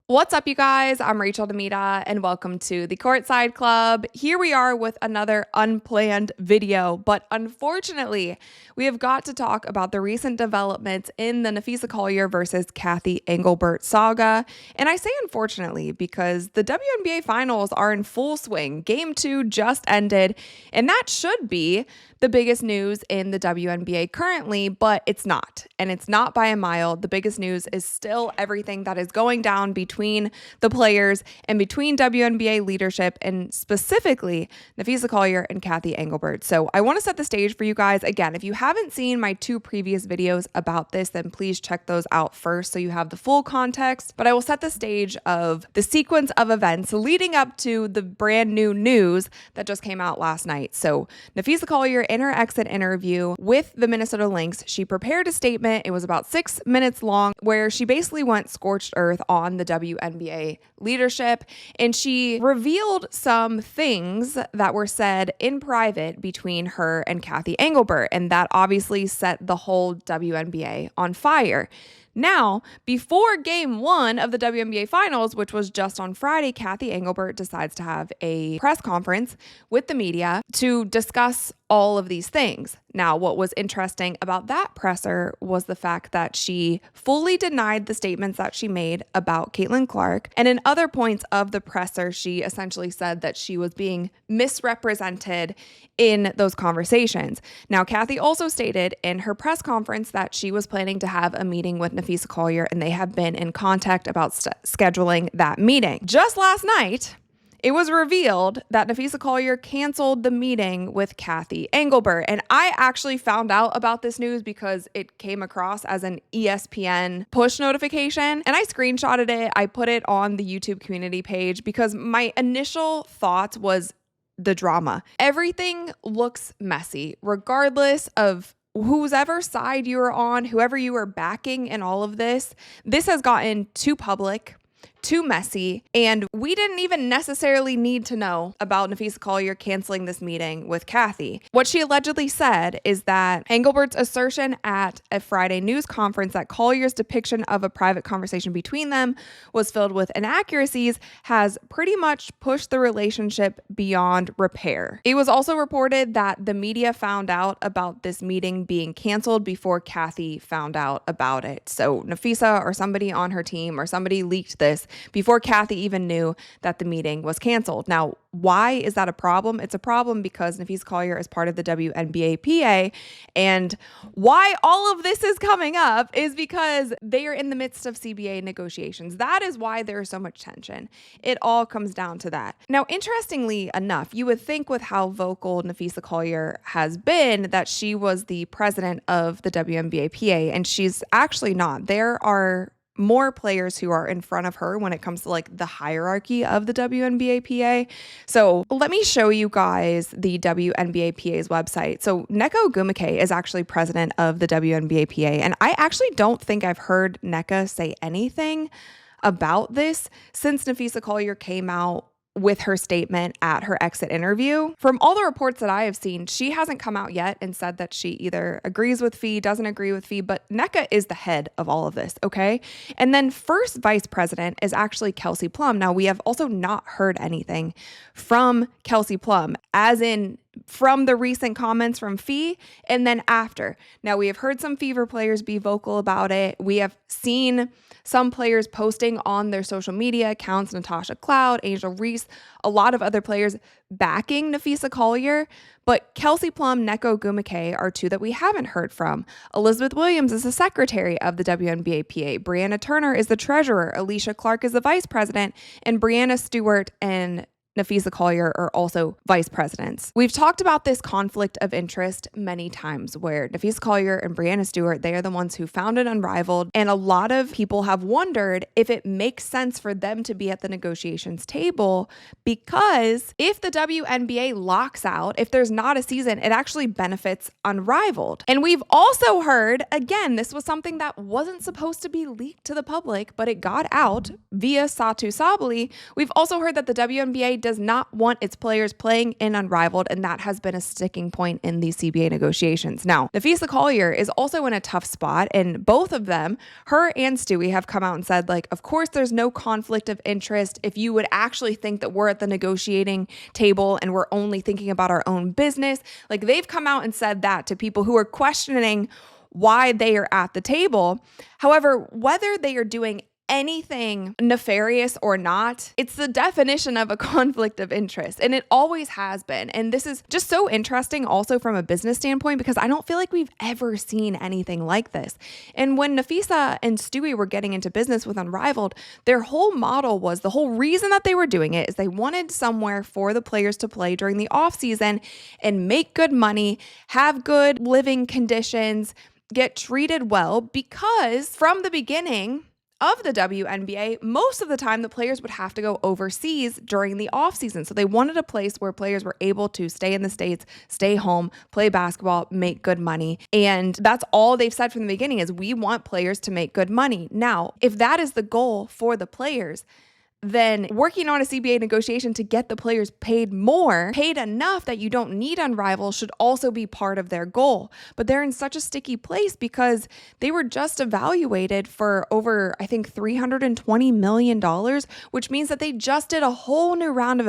What's up, you guys? I'm Rachel DeMita, and welcome to the Courtside Club. Here we are with another unplanned video, but unfortunately, we have got to talk about the recent developments in the Napheesa Collier versus Cathy Englebert saga. And I say unfortunately because the WNBA Finals are in full swing. Game 2 just ended, and that should be the biggest news in the WNBA currently, but it's not. And it's not by a mile. The biggest news is still everything that is going down between the players and between WNBA leadership, and specifically Napheesa Collier and Cathy Englebert. So I want to set the stage for you guys. Again, if you haven't seen my 2 previous videos about this, then please check those out first so you have the full context. But I will set the stage of the sequence of events leading up to the brand new news that just came out last night. So Napheesa Collier, in her exit interview with the Minnesota Lynx, she prepared a statement. It was about 6 minutes long, where she basically went scorched earth on the WNBA leadership, and she revealed some things that were said in private between her and Cathy Englebert, and that obviously set the whole WNBA on fire. Now, before game 1 of the WNBA Finals, which was just on Friday, Cathy Englebert decides to have a press conference with the media to discuss all of these things. Now, what was interesting about that presser was the fact that she fully denied the statements that she made about Caitlin Clark. And in other points of the presser, she essentially said that she was being misrepresented in those conversations. Now, Cathy also stated in her press conference that she was planning to have a meeting with Napheesa Collier, and they have been in contact about scheduling that meeting. Just last night, it was revealed that Napheesa Collier canceled the meeting with Cathy Englebert. And I actually found out about this news because it came across as an ESPN push notification. And I screenshotted it. I put it on the YouTube community page because my initial thought was the drama. Everything looks messy, regardless of whoever side you are on, whoever you are backing in all of this. This has gotten too public, too messy, and we didn't even necessarily need to know about Napheesa Collier canceling this meeting with Cathy. What she allegedly said is that Englebert's assertion at a Friday news conference that Collier's depiction of a private conversation between them was filled with inaccuracies has pretty much pushed the relationship beyond repair. It was also reported that the media found out about this meeting being canceled before Cathy found out about it. So Napheesa or somebody on her team or somebody leaked this before Cathy even knew that the meeting was canceled. Now, why is that a problem? It's a problem because Napheesa Collier is part of the WNBA PA, and why all of this is coming up is because they are in the midst of CBA negotiations. That is why there is so much tension. It all comes down to that. Now, interestingly enough, you would think with how vocal Napheesa Collier has been that she was the president of the WNBA PA, and she's actually not. There are more players who are in front of her when it comes to like the hierarchy of the WNBA PA. So let me show you guys the WNBA PA's website. So Nneka Ogwumike is actually president of the WNBA PA, and I actually don't think I've heard Nneka say anything about this since Napheesa Collier came out with her statement at her exit interview. From all the reports that I have seen, she hasn't come out yet and said that she either agrees with Fee, doesn't agree with Fee, but Nneka is the head of all of this, okay? And then first vice president is actually Kelsey Plum. Now, we have also not heard anything from Kelsey Plum, as in from the recent comments from Fee and then after. Now, we have heard some Fever players be vocal about it. We have seen some players posting on their social media accounts, Natasha Cloud, Angel Reese, a lot of other players backing Napheesa Collier, but Kelsey Plum, Nneka Ogwumike are 2 that we haven't heard from. Elizabeth Williams is the secretary of the WNBA PA. Brianna Turner is the treasurer. Alicia Clark is the vice president, and Brianna Stewart and Napheesa Collier are also vice presidents. We've talked about this conflict of interest many times where Napheesa Collier and Brianna Stewart, they are the ones who founded Unrivaled, and a lot of people have wondered if it makes sense for them to be at the negotiations table, because if the WNBA locks out, if there's not a season, it actually benefits Unrivaled. And we've also heard, again, this was something that wasn't supposed to be leaked to the public, but it got out via Satu Sabali. We've also heard that the WNBA does not want its players playing in Unrivaled, and that has been a sticking point in these CBA negotiations. Now, Napheesa Collier is also in a tough spot, and both of them, her and Stewie, have come out and said, like, of course there's no conflict of interest. If you would actually think that we're at the negotiating table and we're only thinking about our own business, like, they've come out and said that to people who are questioning why they are at the table. However, whether they are doing anything nefarious or not, it's the definition of a conflict of interest, and it always has been. And this is just so interesting also from a business standpoint, because I don't feel like we've ever seen anything like this. And when Napheesa and Stewie were getting into business with Unrivaled, their whole model was, the whole reason that they were doing it is they wanted somewhere for the players to play during the off season and make good money, have good living conditions, get treated well, because from the beginning of the WNBA, most of the time the players would have to go overseas during the offseason. So they wanted a place where players were able to stay in the States, stay home, play basketball, make good money. And that's all they've said from the beginning, is we want players to make good money. Now, if that is the goal for the players, then working on a CBA negotiation to get the players paid more, paid enough that you don't need Unrivaled, should also be part of their goal. But they're in such a sticky place because they were just evaluated for over, I think, $320 million, which means that they just did a whole new round of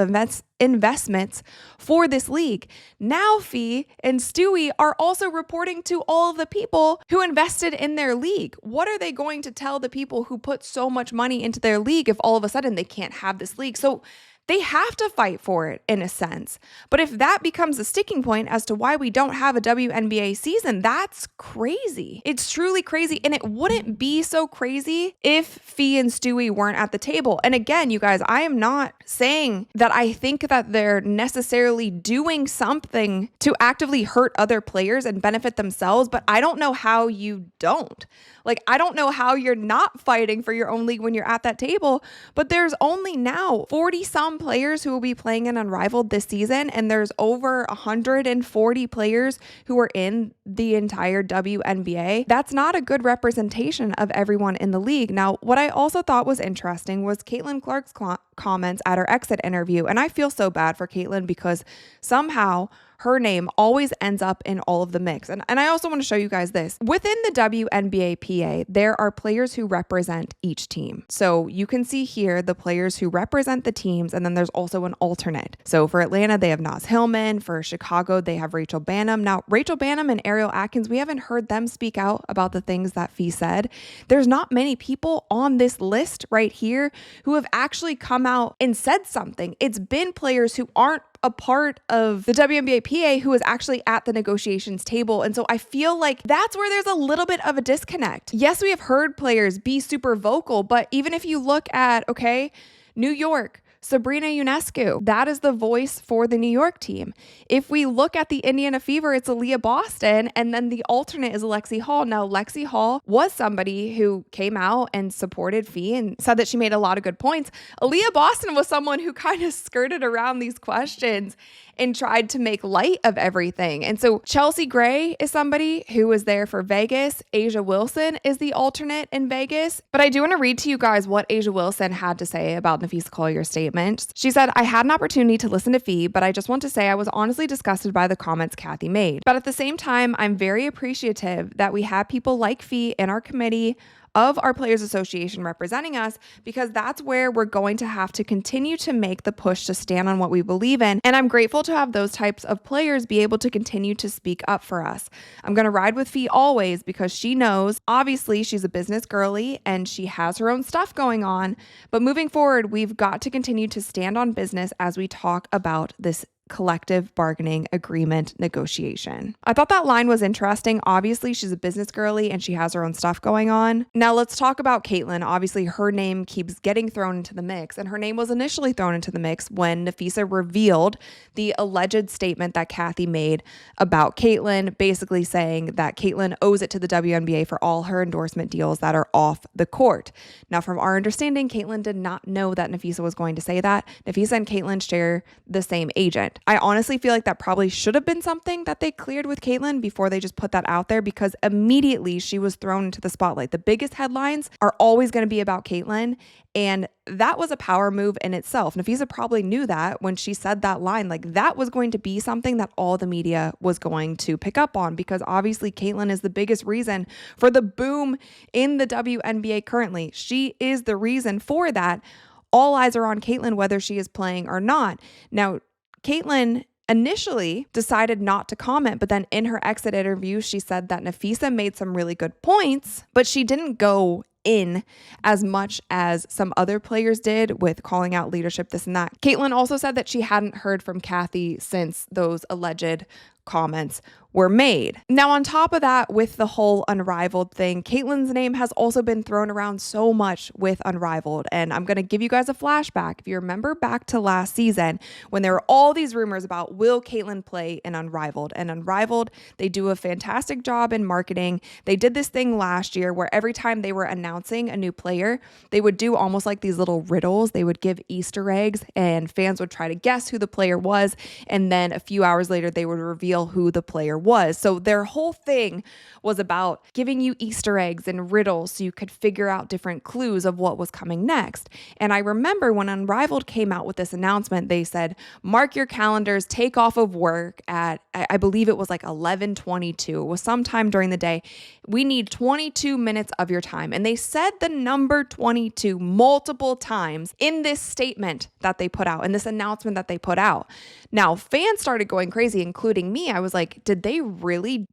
investments for this league. Now Fee and Stewie are also reporting to all of the people who invested in their league. What are they going to tell the people who put so much money into their league if all of a sudden they can't have this league? So they have to fight for it in a sense. But if that becomes a sticking point as to why we don't have a WNBA season, that's crazy. It's truly crazy. And it wouldn't be so crazy if Fee and Stewie weren't at the table. And again, you guys, I am not saying that I think that they're necessarily doing something to actively hurt other players and benefit themselves, but I don't know how you don't. Like, I don't know how you're not fighting for your own league when you're at that table, but there's only now 40 some players who will be playing in Unrivaled this season, and there's over 140 players who are in the entire WNBA. That's not a good representation of everyone in the league. Now, what I also thought was interesting was Caitlin Clark's comments at her exit interview, and I feel so bad for Caitlin because somehow her name always ends up in all of the mix. And I also want to show you guys this. Within the WNBA PA, there are players who represent each team. So you can see here the players who represent the teams, and then there's also an alternate. So for Atlanta, they have Naz Hillman. For Chicago, they have Rachel Bannum. Now, Rachel Bannum and Ariel Atkins, we haven't heard them speak out about the things that Fee said. There's not many people on this list right here who have actually come out and said something. It's been players who aren't a part of the WNBA PA who is actually at the negotiations table. And so I feel like that's where there's a little bit of a disconnect. Yes, we have heard players be super vocal, but even if you look at, okay, New York, Sabrina Ionescu, that is the voice for the New York team. If we look at the Indiana Fever, it's Aaliyah Boston, and then the alternate is Lexi Hall. Now, Lexi Hall was somebody who came out and supported Fee and said that she made a lot of good points. Aaliyah Boston was someone who kind of skirted around these questions and tried to make light of everything. And so Chelsea Gray is somebody who was there for Vegas. Asia Wilson is the alternate in Vegas. But I do want to read to you guys what Asia Wilson had to say about Napheesa Collier's statement. She said, "I had an opportunity to listen to Fee, but I just want to say I was honestly disgusted by the comments Cathy made. But at the same time, I'm very appreciative that we have people like Fee in our committee of our Players Association representing us, because that's where we're going to have to continue to make the push to stand on what we believe in. And I'm grateful to have those types of players be able to continue to speak up for us. I'm going to ride with Fee always because she knows, obviously, she's a business girly and she has her own stuff going on. But moving forward, we've got to continue to stand on business as we talk about this collective bargaining agreement negotiation." I thought that line was interesting. Obviously, she's a business girly and she has her own stuff going on. Now let's talk about Caitlin. Obviously, her name keeps getting thrown into the mix, and her name was initially thrown into the mix when Napheesa revealed the alleged statement that Cathy made about Caitlin, basically saying that Caitlin owes it to the WNBA for all her endorsement deals that are off the court. Now, from our understanding, Caitlin did not know that Napheesa was going to say that. Napheesa and Caitlin share the same agent. I honestly feel like that probably should have been something that they cleared with Caitlyn before they just put that out there, because immediately she was thrown into the spotlight. The biggest headlines are always going to be about Caitlyn, and that was a power move in itself. Napheesa probably knew that when she said that line, like that was going to be something that all the media was going to pick up on, because obviously Caitlyn is the biggest reason for the boom in the WNBA currently. She is the reason for that. All eyes are on Caitlyn, whether she is playing or not. Now, Caitlyn initially decided not to comment, but then in her exit interview, she said that Napheesa made some really good points, but she didn't go in as much as some other players did with calling out leadership, this and that. Caitlyn also said that she hadn't heard from Cathy since those alleged comments were made. Now, on top of that, with the whole Unrivaled thing, Caitlyn's name has also been thrown around so much with Unrivaled. And I'm going to give you guys a flashback. If you remember back to last season, when there were all these rumors about will Caitlyn play in Unrivaled? And Unrivaled, they do a fantastic job in marketing. They did this thing last year where every time they were announcing a new player, they would do almost like these little riddles. They would give Easter eggs and fans would try to guess who the player was. And then a few hours later, they would reveal who the player was. So their whole thing was about giving you Easter eggs and riddles so you could figure out different clues of what was coming next. And I remember when Unrivaled came out with this announcement, they said, mark your calendars, take off of work at, I believe it was like 11:22. It was sometime during the day. We need 22 minutes of your time. And they said the number 22 multiple times in this statement that they put out, in this announcement that they put out. Now, fans started going crazy, including me. I was like, did they really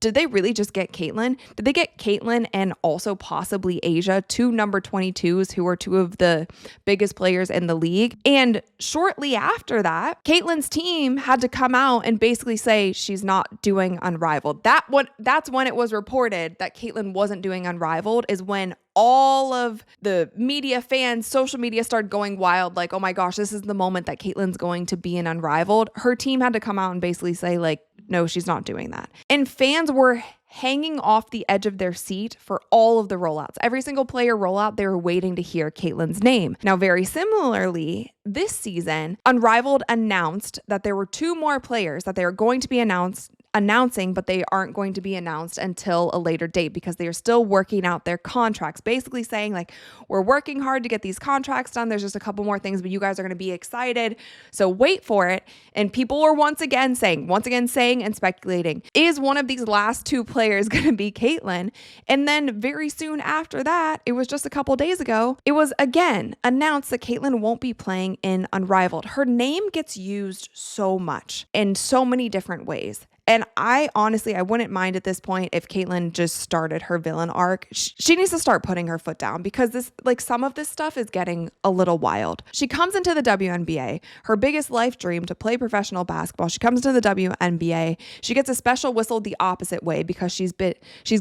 just get Caitlyn? Did they get Caitlyn and also possibly Asia, two number 22s who are two of the biggest players in the league? And shortly after that, Caitlyn's team had to come out and basically say she's not doing Unrivaled. That's when it was reported that Caitlyn wasn't doing Unrivaled, is when all of the media, fans, social media started going wild, like, oh my gosh, this is the moment that Caitlyn's going to be in Unrivaled. Her team had to come out and basically say, like, no, she's not doing that. And fans were hanging off the edge of their seat for all of the rollouts. Every single player rollout, they were waiting to hear Caitlyn's name. Now, very similarly, this season, Unrivaled announced that there were two more players that they were going to be announcing, but they aren't going to be announced until a later date because they are still working out their contracts, basically saying like, we're working hard to get these contracts done. There's just a couple more things, but you guys are going to be excited. So wait for it. And people were once again saying and speculating, is one of these last two players going to be Caitlyn? And then very soon after that, it was just a couple days ago, it was again announced that Caitlyn won't be playing in Unrivaled. Her name gets used so much in so many different ways. And I wouldn't mind at this point if Caitlyn just started her villain arc. She needs to start putting her foot down because some of this stuff is getting a little wild. She comes into the WNBA, her biggest life dream to play professional basketball. She comes into the WNBA. She gets a special whistle the opposite way because she's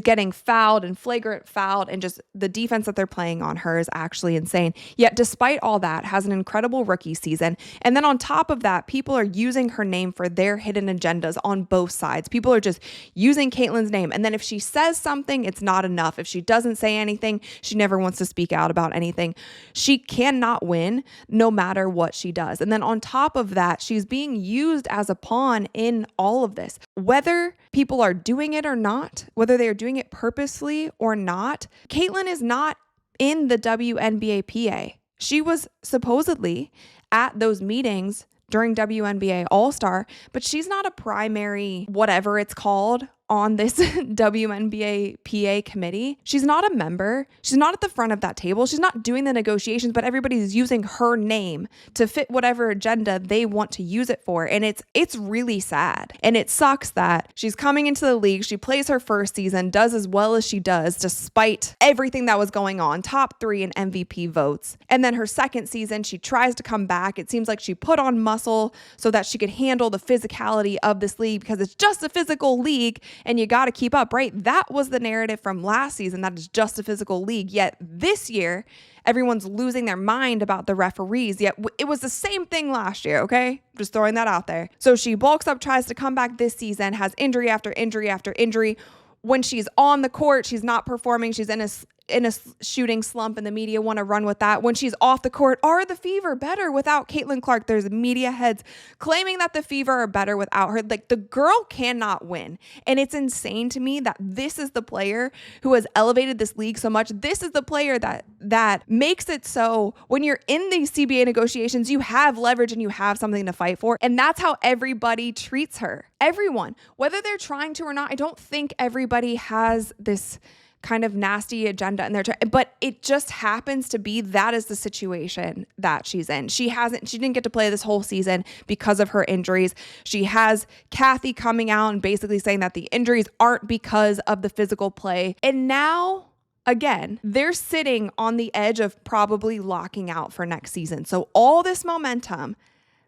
getting fouled and flagrant fouled, and just the defense that they're playing on her is actually insane. Yet despite all that, has an incredible rookie season. And then on top of that, people are using her name for their hidden agendas on both sides. People are just using Caitlyn's name. And then if she says something, it's not enough. If she doesn't say anything, she never wants to speak out about anything. She cannot win no matter what she does. And then on top of that, she's being used as a pawn in all of this. Whether people are doing it or not, whether they are doing it purposely or not, Caitlyn is not in the WNBA PA. She was supposedly at those meetings during WNBA All-Star, but she's not a primary, whatever it's called, on this WNBA PA committee. She's not a member. She's not at the front of that table. She's not doing the negotiations, but everybody's using her name to fit whatever agenda they want to use it for. And it's really sad. And it sucks that she's coming into the league. She plays her first season, does as well as she does, despite everything that was going on, top 3 in MVP votes. And then her second season, she tries to come back. It seems like she put on muscle so that she could handle the physicality of this league because it's just a physical league. And you got to keep up, right? That was the narrative from last season, that is just a physical league. Yet this year, everyone's losing their mind about the referees. Yet it was the same thing last year, okay? Just throwing that out there. So she bulks up, tries to come back this season, has injury after injury after injury. When she's on the court, she's not performing. She's in in a shooting slump and the media want to run with that. When she's off the court, are the Fever better without Caitlin Clark? There's media heads claiming that the Fever are better without her. Like, the girl cannot win. And it's insane to me that this is the player who has elevated this league so much. This is the player that makes it so when you're in these CBA negotiations, you have leverage and you have something to fight for. And that's how everybody treats her. Everyone, whether they're trying to or not. I don't think everybody has this kind of nasty agenda in their but it just happens to be that is the situation that she's in. She didn't get to play this whole season because of her injuries. She has Cathy coming out and basically saying that the injuries aren't because of the physical play. And now, again, they're sitting on the edge of probably locking out for next season. So all this momentum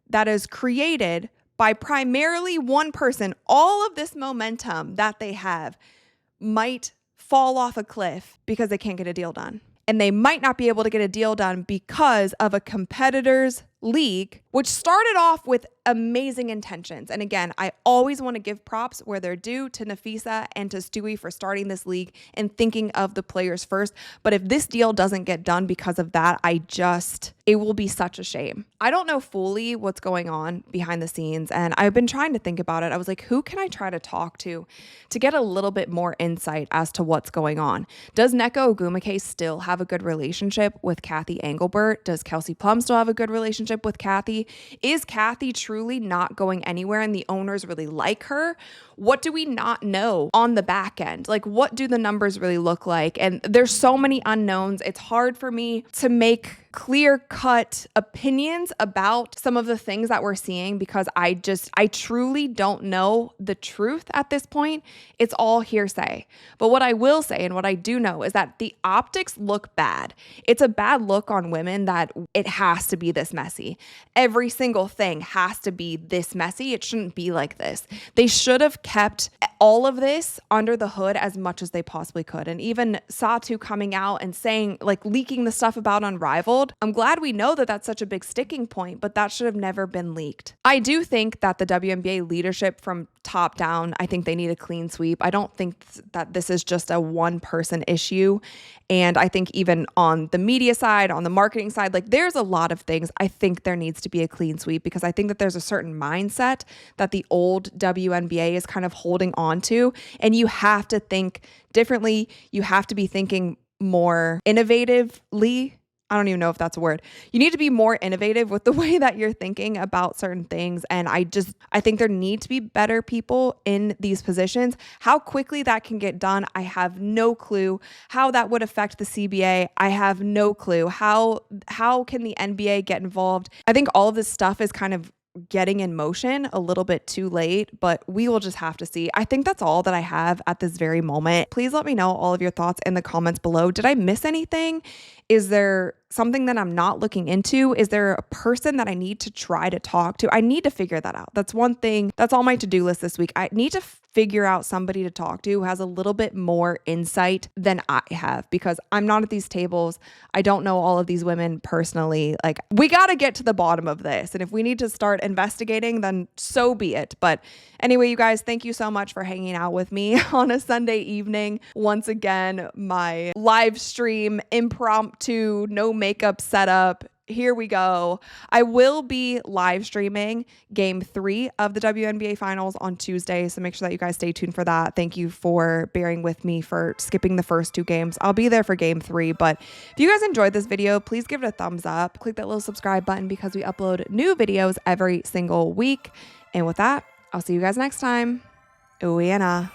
that is created by primarily one person, all of this momentum that they have might fall off a cliff because they can't get a deal done. And they might not be able to get a deal done because of a competitor's league, which started off with amazing intentions. And again, I always want to give props where they're due to Napheesa and to Stewie for starting this league and thinking of the players first. But if this deal doesn't get done because of that, it will be such a shame. I don't know fully what's going on behind the scenes, and I've been trying to think about it. I was like, who can I try to talk to get a little bit more insight as to what's going on? Does Nneka Ogwumike still have a good relationship with Cathy Englebert? Does Kelsey Plum still have a good relationship with Cathy? Is Cathy truly not going anywhere and the owners really like her? What do we not know on the back end? Like, what do the numbers really look like? And there's so many unknowns. It's hard for me to make clear-cut opinions about some of the things that we're seeing because I truly don't know the truth at this point. It's all hearsay. But what I will say and what I do know is that the optics look bad. It's a bad look on women that it has to be this messy. Every single thing has to be this messy. It shouldn't be like this. They should have kept all of this under the hood as much as they possibly could. And even Satu coming out and saying, like, leaking the stuff about Unrivaled, I'm glad we know that that's such a big sticking point, but that should have never been leaked. I do think that the WNBA leadership from top down, I think they need a clean sweep. I don't think that this is just a one-person issue. And I think even on the media side, on the marketing side, like, there's a lot of things. I think there needs to be a clean sweep because I think that there's a certain mindset that the old WNBA is kind of holding on to. And you have to think differently. You have to be thinking more innovatively. I don't even know if that's a word. You need to be more innovative with the way that you're thinking about certain things. And I think there need to be better people in these positions. How quickly that can get done, I have no clue. How that would affect the CBA, I have no clue. How can the NBA get involved? I think all of this stuff is kind of getting in motion a little bit too late, but we will just have to see. I think that's all that I have at this very moment. Please let me know all of your thoughts in the comments below. Did I miss anything? Is there something that I'm not looking into? Is there a person that I need to try to talk to? I need to figure that out. That's one thing. That's on my to-do list this week. I need to figure out somebody to talk to who has a little bit more insight than I have because I'm not at these tables. I don't know all of these women personally. Like, we got to get to the bottom of this. And if we need to start investigating, then so be it. But anyway, you guys, thank you so much for hanging out with me on a Sunday evening. Once again, my live stream impromptu, no makeup setup. Here we go. I will be live streaming game 3 of the WNBA Finals on Tuesday, so make sure that you guys stay tuned for that. Thank you for bearing with me for skipping the first 2 games. I'll be there for game 3, but if you guys enjoyed this video, please give it a thumbs up. Click that little subscribe button because we upload new videos every single week. And with that, I'll see you guys next time. Uyana.